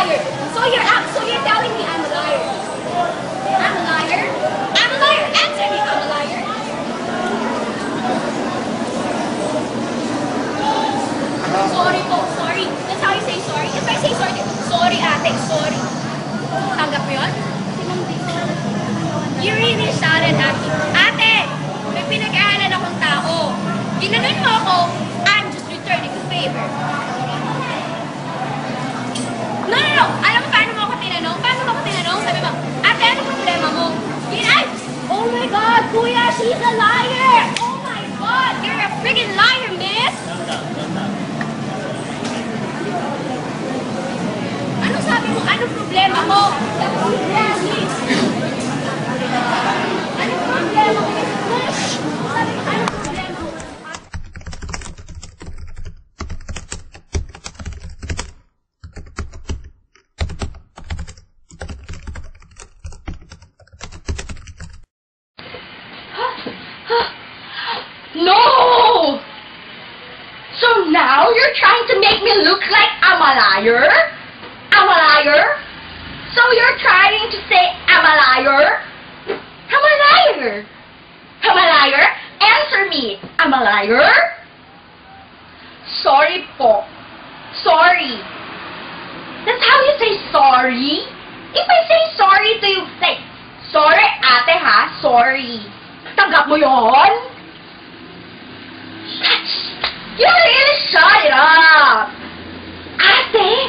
liar. So you're telling me I'm a liar. I'm a liar? I'm a liar. Answer me, I'm a liar. Sorry po, sorry. That's how you say sorry. If I say sorry ate, sorry. Tanggap mo yun? You really shouted at me. Ate, may pinag-aalan akong tao. Ginanon mo ako, I'm just returning the favor. No. Alam mo paano mo ako tinanong? Sabi mo, ate, ano problema mo? Oh my God, kuya, she's a liar! Oh my God, you're a friggin' liar, miss! Ano sabi mo? Ano problema mo? Ano problema mo? Sabi mo, ano problema mo? No! So now you're trying to make me look like I'm a liar? I'm a liar? So you're trying to say I'm a liar? I'm a liar! I'm a liar? Answer me! I'm a liar? Sorry po. Sorry. That's how you say sorry? If I say sorry to you, like, sorry ate ha, sorry. Tanggap mo yon? You really shut it up! Ate!